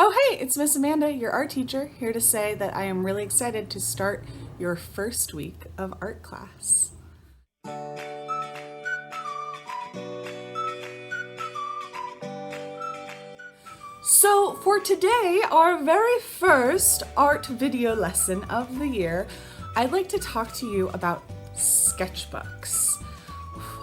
Oh hey, it's Miss Amanda, your art teacher, here to say that I am really excited to start your first week of art class. So for today, our very first art video lesson of the year, I'd like to talk to you about sketchbooks.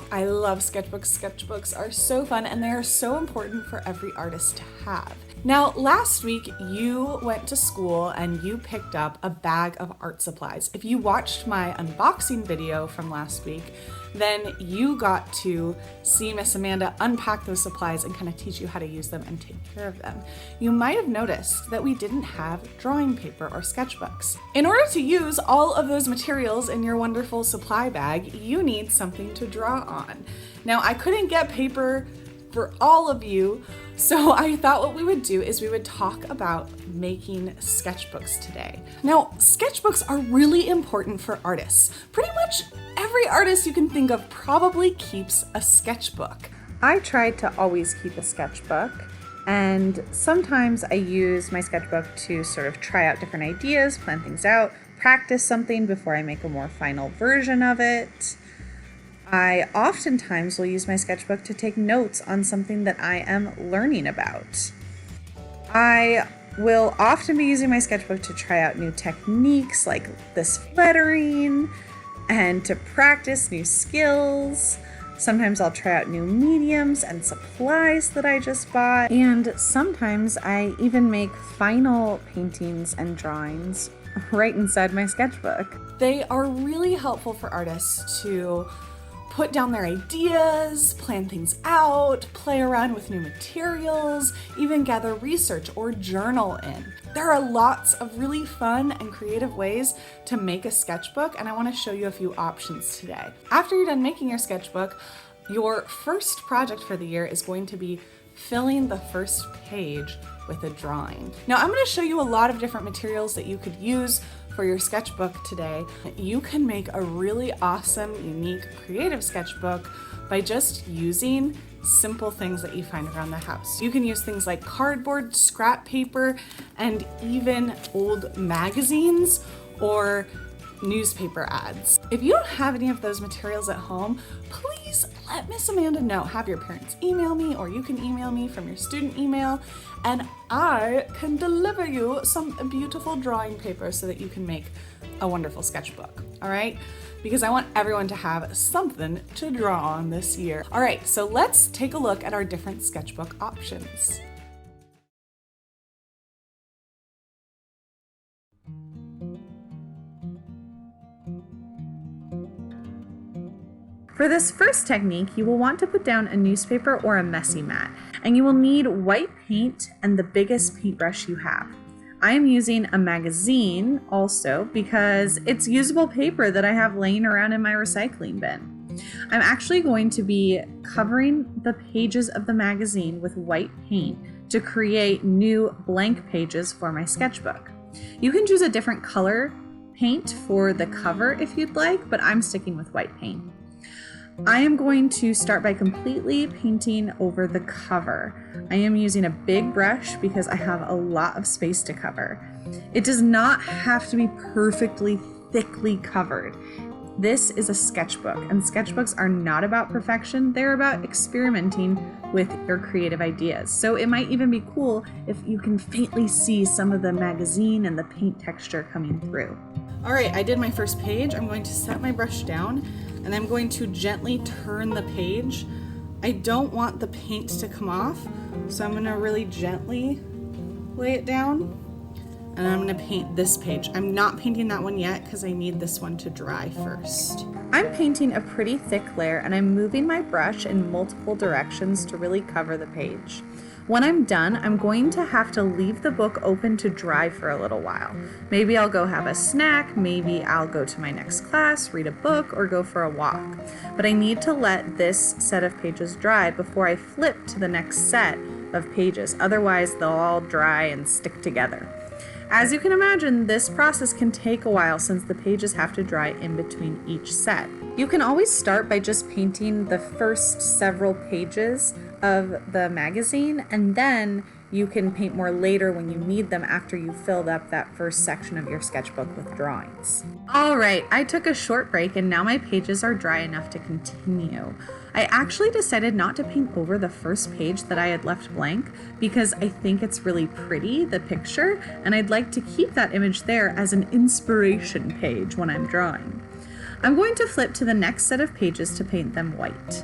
I love sketchbooks. Sketchbooks are so fun and they are so important for every artist to have. Now, last week you went to school and you picked up a bag of art supplies. If you watched my unboxing video from last week, then you got to see Miss Amanda unpack those supplies and kind of teach you how to use them and take care of them. You might have noticed that we didn't have drawing paper or sketchbooks. In order to use all of those materials in your wonderful supply bag, you need something to draw on. Now, I couldn't get paper for all of you, so I thought what we would do is we would talk about making sketchbooks today. Now, sketchbooks are really important for artists. Pretty much every artist you can think of probably keeps a sketchbook. I try to always keep a sketchbook, and sometimes I use my sketchbook to sort of try out different ideas, plan things out, practice something before I make a more final version of it. I oftentimes will use my sketchbook to take notes on something that I am learning about. I will often be using my sketchbook to try out new techniques like this lettering and to practice new skills. Sometimes I'll try out new mediums and supplies that I just bought. And sometimes I even make final paintings and drawings right inside my sketchbook. They are really helpful for artists to put down their ideas, plan things out, play around with new materials, even gather research or journal in. There are lots of really fun and creative ways to make a sketchbook, and I want to show you a few options today. After you're done making your sketchbook, your first project for the year is going to be filling the first page with a drawing. Now, I'm going to show you a lot of different materials that you could use for your sketchbook today. You can make a really awesome, unique, creative sketchbook by just using simple things that you find around the house. You can use things like cardboard, scrap paper, and even old magazines or newspaper ads. If you don't have any of those materials at home, please let Miss Amanda know. Have your parents email me, or you can email me from your student email, and I can deliver you some beautiful drawing paper so that you can make a wonderful sketchbook, all right? Because I want everyone to have something to draw on this year. All right, so let's take a look at our different sketchbook options. For this first technique, you will want to put down a newspaper or a messy mat, and you will need white paint and the biggest paintbrush you have. I am using a magazine also because it's usable paper that I have laying around in my recycling bin. I'm actually going to be covering the pages of the magazine with white paint to create new blank pages for my sketchbook. You can choose a different color paint for the cover if you'd like, but I'm sticking with white paint. I am going to start by completely painting over the cover. I am using a big brush because I have a lot of space to cover. It does not have to be perfectly thickly covered. This is a sketchbook, and sketchbooks are not about perfection. They're about experimenting with your creative ideas. So it might even be cool if you can faintly see some of the magazine and the paint texture coming through. All right, I did my first page. I'm going to set my brush down and I'm going to gently turn the page. I don't want the paint to come off, so I'm gonna really gently lay it down, and I'm gonna paint this page. I'm not painting that one yet because I need this one to dry first. I'm painting a pretty thick layer, and I'm moving my brush in multiple directions to really cover the page. When I'm done, I'm going to have to leave the book open to dry for a little while. Maybe I'll go have a snack, maybe I'll go to my next class, read a book, or go for a walk. But I need to let this set of pages dry before I flip to the next set of pages. Otherwise, they'll all dry and stick together. As you can imagine, this process can take a while since the pages have to dry in between each set. You can always start by just painting the first several pages of the magazine, and then you can paint more later when you need them after you've filled up that first section of your sketchbook with drawings. All right, I took a short break and now my pages are dry enough to continue. I actually decided not to paint over the first page that I had left blank because I think it's really pretty, the picture, and I'd like to keep that image there as an inspiration page when I'm drawing. I'm going to flip to the next set of pages to paint them white.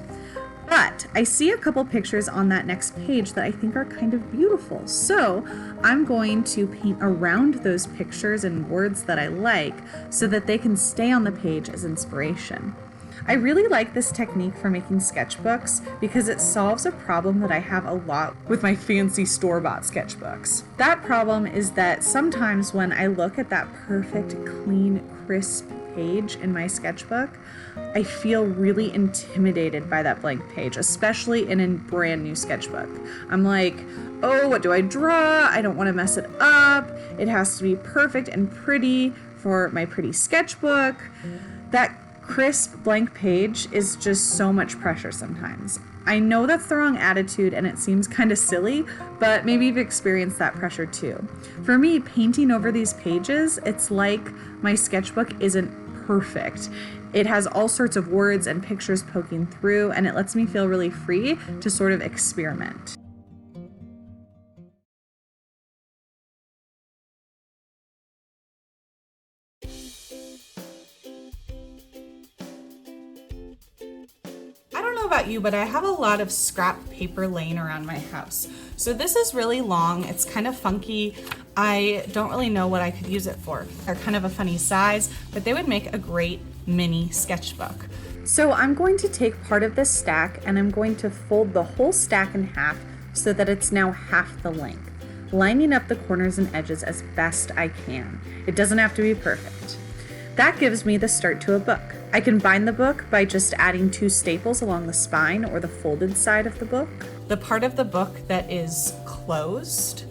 But I see a couple pictures on that next page that I think are kind of beautiful. So I'm going to paint around those pictures and words that I like so that they can stay on the page as inspiration. I really like this technique for making sketchbooks because it solves a problem that I have a lot with my fancy store-bought sketchbooks. That problem is that sometimes when I look at that perfect, clean, crisp page in my sketchbook, I feel really intimidated by that blank page, especially in a brand new sketchbook. I'm like, oh, what do I draw? I don't want to mess it up. It has to be perfect and pretty for my pretty sketchbook. That crisp blank page is just so much pressure sometimes. I know that's the wrong attitude and it seems kind of silly, but maybe you've experienced that pressure too. For me, painting over these pages, it's like my sketchbook isn't perfect. It has all sorts of words and pictures poking through, and it lets me feel really free to sort of experiment. I don't know about you, but I have a lot of scrap paper laying around my house. So this is really long. It's kind of funky. I don't really know what I could use it for. They're kind of a funny size, but they would make a great mini sketchbook. So I'm going to take part of this stack and I'm going to fold the whole stack in half so that it's now half the length, lining up the corners and edges as best I can. It doesn't have to be perfect. That gives me the start to a book. I can bind the book by just adding 2 staples along the spine or the folded side of the book. The part of the book that is closed,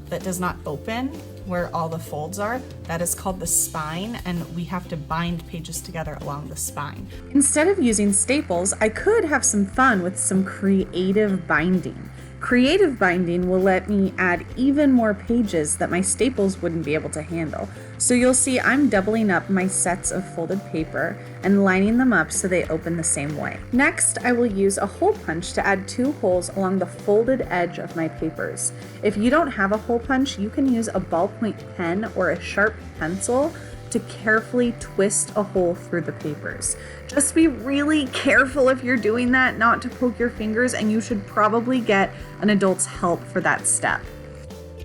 that does not open, where all the folds are, that is called the spine, and we have to bind pages together along the spine. Instead of using staples, I could have some fun with some creative binding. Creative binding will let me add even more pages that my staples wouldn't be able to handle. So you'll see I'm doubling up my sets of folded paper and lining them up so they open the same way. Next, I will use a hole punch to add 2 holes along the folded edge of my papers. If you don't have a hole punch, you can use a ballpoint pen or a sharp pencil to carefully twist a hole through the papers. Just be really careful if you're doing that not to poke your fingers, and you should probably get an adult's help for that step.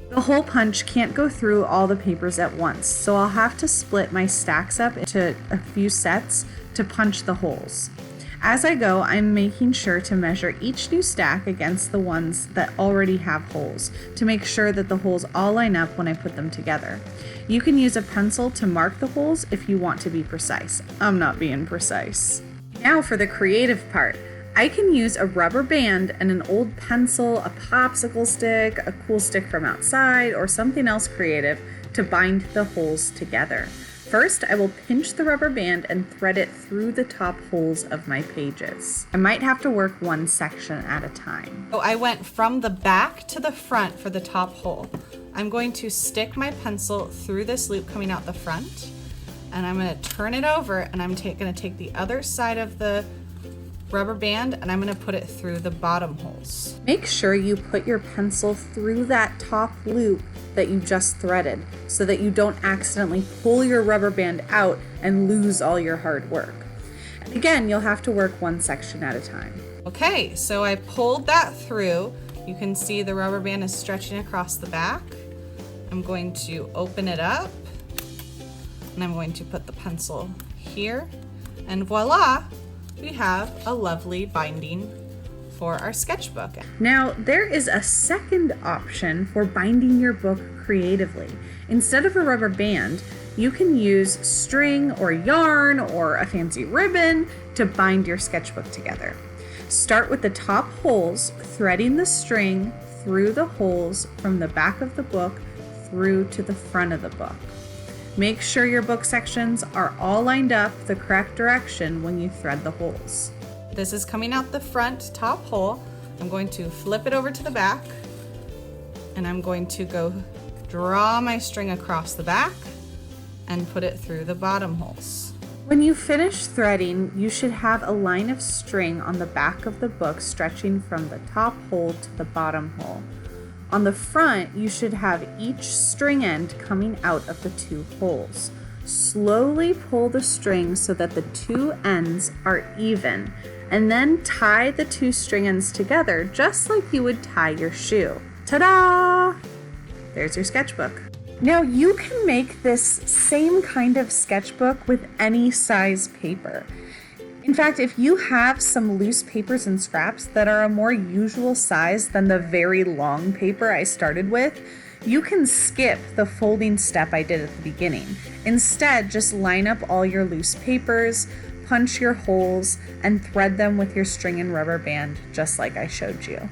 The hole punch can't go through all the papers at once, so I'll have to split my stacks up into a few sets to punch the holes. As I go, I'm making sure to measure each new stack against the ones that already have holes to make sure that the holes all line up when I put them together. You can use a pencil to mark the holes if you want to be precise. I'm not being precise. Now for the creative part. I can use a rubber band and an old pencil, a popsicle stick, a cool stick from outside, or something else creative to bind the holes together. First, I will pinch the rubber band and thread it through the top holes of my pages. I might have to work one section at a time. So I went from the back to the front for the top hole. I'm going to stick my pencil through this loop coming out the front, and I'm going to turn it over, and I'm going to take the other side of the rubber band and I'm going to put it through the bottom holes. Make sure you put your pencil through that top loop that you just threaded so that you don't accidentally pull your rubber band out and lose all your hard work. And again, you'll have to work one section at a time. Okay, so I pulled that through. You can see the rubber band is stretching across the back. I'm going to open it up and I'm going to put the pencil here, and voila, we have a lovely binding for our sketchbook. Now, there is a second option for binding your book creatively. Instead of a rubber band, you can use string or yarn or a fancy ribbon to bind your sketchbook together. Start with the top holes, threading the string through the holes from the back of the book through to the front of the book. Make sure your book sections are all lined up the correct direction when you thread the holes. This is coming out the front top hole. I'm going to flip it over to the back, And I'm going to go draw my string across the back and put it through the bottom holes. When you finish threading, you should have a line of string on the back of the book stretching from the top hole to the bottom hole. On the front, you should have each string end coming out of the 2 holes. Slowly pull the string so that the 2 ends are even, and then tie the 2 string ends together just like you would tie your shoe. Ta-da! There's your sketchbook. Now you can make this same kind of sketchbook with any size paper. In fact, if you have some loose papers and scraps that are a more usual size than the very long paper I started with, you can skip the folding step I did at the beginning. Instead, just line up all your loose papers, punch your holes, and thread them with your string and rubber band just like I showed you.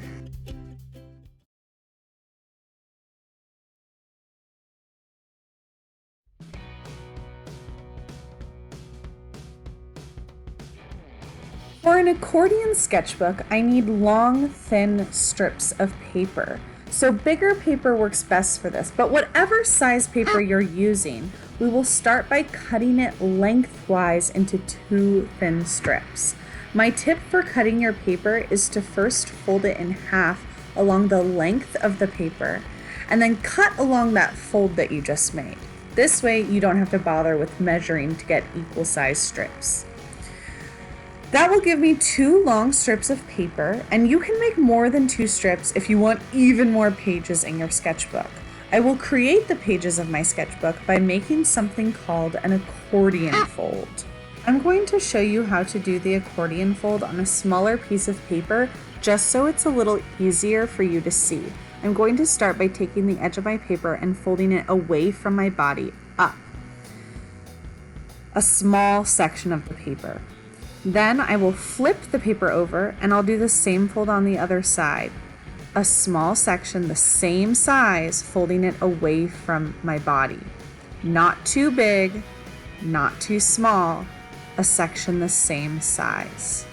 For an accordion sketchbook, I need long, thin strips of paper. So bigger paper works best for this, but whatever size paper you're using, we will start by cutting it lengthwise into 2 thin strips. My tip for cutting your paper is to first fold it in half along the length of the paper, and then cut along that fold that you just made. This way, you don't have to bother with measuring to get equal size strips. That will give me 2 long strips of paper, and you can make more than 2 strips if you want even more pages in your sketchbook. I will create the pages of my sketchbook by making something called an accordion fold. I'm going to show you how to do the accordion fold on a smaller piece of paper just so it's a little easier for you to see. I'm going to start by taking the edge of my paper and folding it away from my body up, a small section of the paper. Then I will flip the paper over and I'll do the same fold on the other side. A small section the same size, folding it away from my body. Not too big, not too small, a section the same size.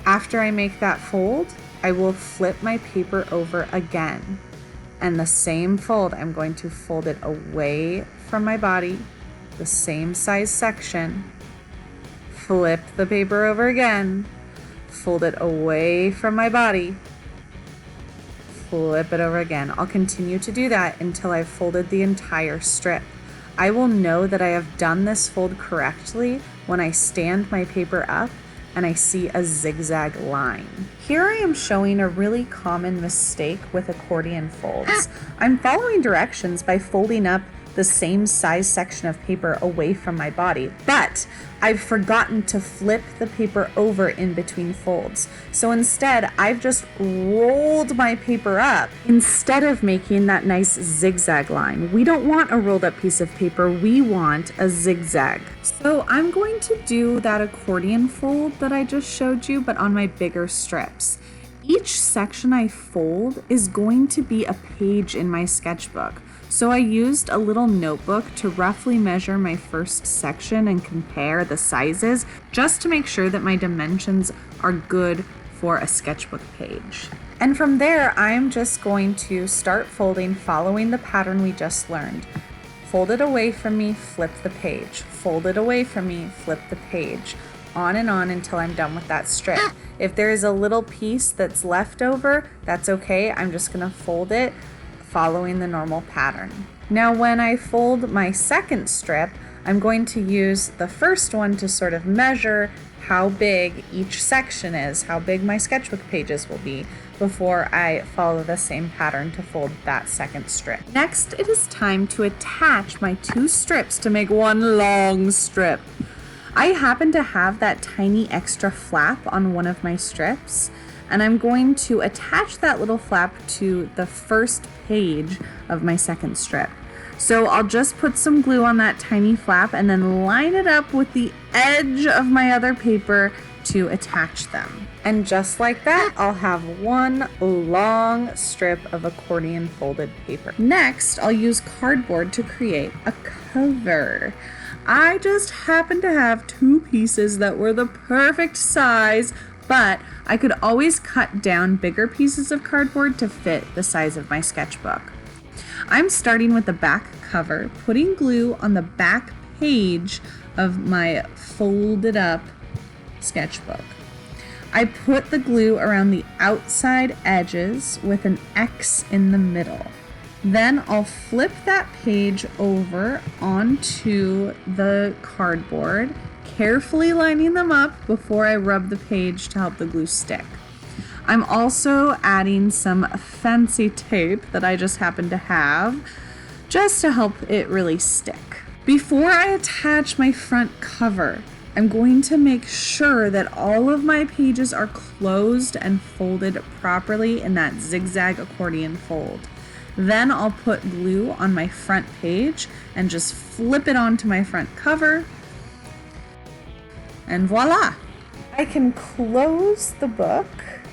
After I make that fold, I will flip my paper over again. And the same fold, I'm going to fold it away from my body, the same size section. Flip the paper over again, fold it away from my body, flip it over again. I'll continue to do that until I've folded the entire strip. I will know that I have done this fold correctly when I stand my paper up and I see a zigzag line. Here I am showing a really common mistake with accordion folds. I'm following directions by folding up the same size section of paper away from my body, but I've forgotten to flip the paper over in between folds. So instead, I've just rolled my paper up instead of making that nice zigzag line. We don't want a rolled up piece of paper, we want a zigzag. So I'm going to do that accordion fold that I just showed you, but on my bigger strips. Each section I fold is going to be a page in my sketchbook. So I used a little notebook to roughly measure my first section and compare the sizes just to make sure that my dimensions are good for a sketchbook page. And from there, I'm just going to start folding following the pattern we just learned. Fold it away from me, flip the page. Fold it away from me, flip the page. On and on until I'm done with that strip. If there is a little piece that's left over, that's okay. I'm just gonna fold it following the normal pattern. Now when I fold my second strip, I'm going to use the first one to sort of measure how big each section is, how big my sketchbook pages will be before I follow the same pattern to fold that second strip. Next, it is time to attach my 2 strips to make one long strip. I happen to have that tiny extra flap on one of my strips, and I'm going to attach that little flap to the first page of my second strip. So I'll just put some glue on that tiny flap and then line it up with the edge of my other paper to attach them. And just like that, I'll have one long strip of accordion folded paper. Next, I'll use cardboard to create a cover. I just happened to have 2 pieces that were the perfect size but I could always cut down bigger pieces of cardboard to fit the size of my sketchbook. I'm starting with the back cover, putting glue on the back page of my folded up sketchbook. I put the glue around the outside edges with an X in the middle. Then I'll flip that page over onto the cardboard, carefully lining them up before I rub the page to help the glue stick. I'm also adding some fancy tape that I just happen to have, just to help it really stick. Before I attach my front cover, I'm going to make sure that all of my pages are closed and folded properly in that zigzag accordion fold. Then I'll put glue on my front page and just flip it onto my front cover. And voila! I can close the book,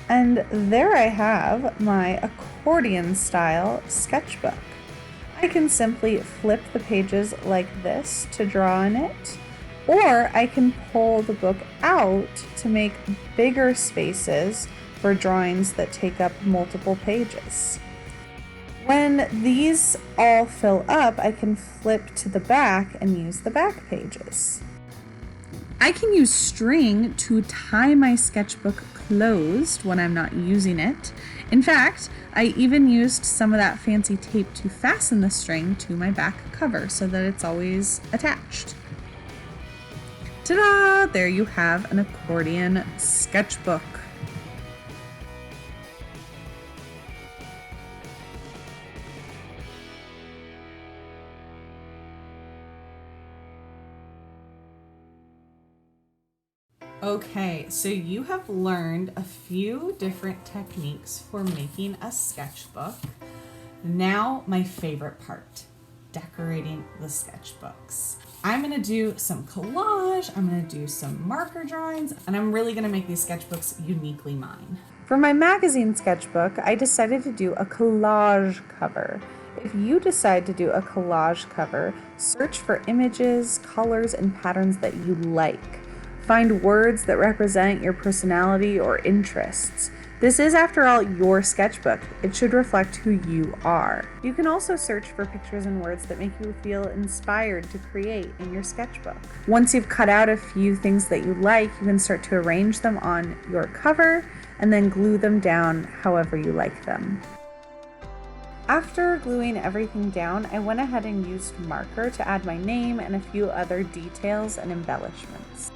and there I have my accordion style sketchbook. I can simply flip the pages like this to draw in it, or I can pull the book out to make bigger spaces for drawings that take up multiple pages. When these all fill up, I can flip to the back and use the back pages. I can use string to tie my sketchbook closed when I'm not using it. In fact, I even used some of that fancy tape to fasten the string to my back cover so that it's always attached. Ta-da! There you have an accordion sketchbook. Okay, so you have learned a few different techniques for making a sketchbook. Now, my favorite part, decorating the sketchbooks. I'm gonna do some collage, I'm gonna do some marker drawings, and I'm really gonna make these sketchbooks uniquely mine. For my magazine sketchbook, I decided to do a collage cover. If you decide to do a collage cover, search for images, colors, and patterns that you like. Find words that represent your personality or interests. This is, after all, your sketchbook. It should reflect who you are. You can also search for pictures and words that make you feel inspired to create in your sketchbook. Once you've cut out a few things that you like, you can start to arrange them on your cover and then glue them down however you like them. After gluing everything down, I went ahead and used marker to add my name and a few other details and embellishments.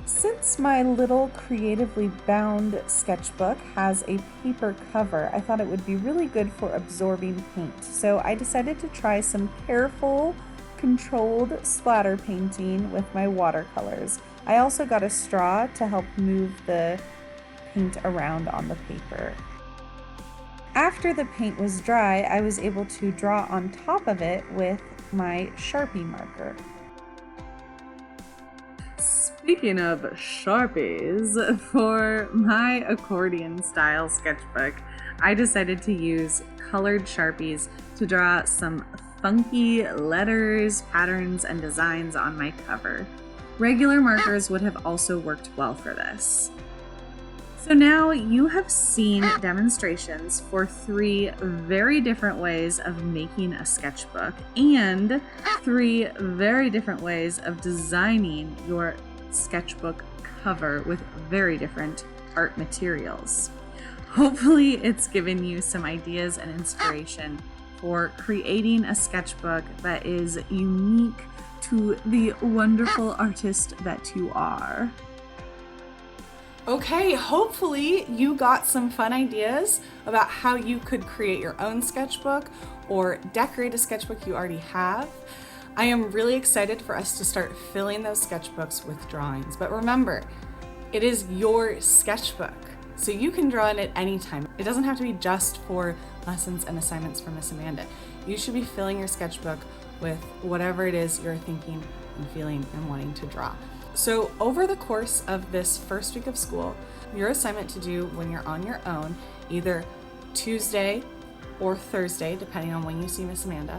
Since my little creatively bound sketchbook has a paper cover, I thought it would be really good for absorbing paint. So I decided to try some careful, controlled splatter painting with my watercolors. I also got a straw to help move the paint around on the paper. After the paint was dry, I was able to draw on top of it with my Sharpie marker. Speaking of Sharpies, for my accordion style sketchbook, I decided to use colored Sharpies to draw some funky letters, patterns, and designs on my cover. Regular markers would have also worked well for this. So now you have seen demonstrations for 3 very different ways of making a sketchbook and 3 very different ways of designing your sketchbook cover with very different art materials. Hopefully it's given you some ideas and inspiration for creating a sketchbook that is unique to the wonderful artist that you are. Okay, hopefully you got some fun ideas about how you could create your own sketchbook or decorate a sketchbook you already have. I am really excited for us to start filling those sketchbooks with drawings. But remember, it is your sketchbook, so you can draw in it anytime. It doesn't have to be just for lessons and assignments from Miss Amanda. You should be filling your sketchbook with whatever it is you're thinking and feeling and wanting to draw. So over the course of this first week of school, your assignment to do when you're on your own, either Tuesday or Thursday, depending on when you see Miss Amanda,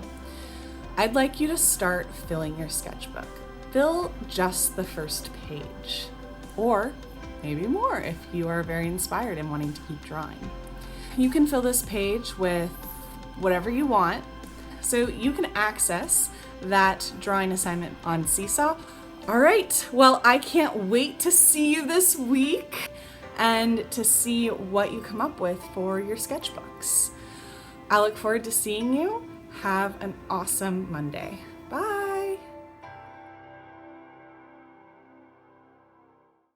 I'd like you to start filling your sketchbook. fill just the first page, or maybe more if you are very inspired and wanting to keep drawing. You can fill this page with whatever you want, so you can access that drawing assignment on Seesaw. All right, well, I can't wait to see you this week and to see what you come up with for your sketchbooks. I look forward to seeing you. Have an awesome Monday. Bye.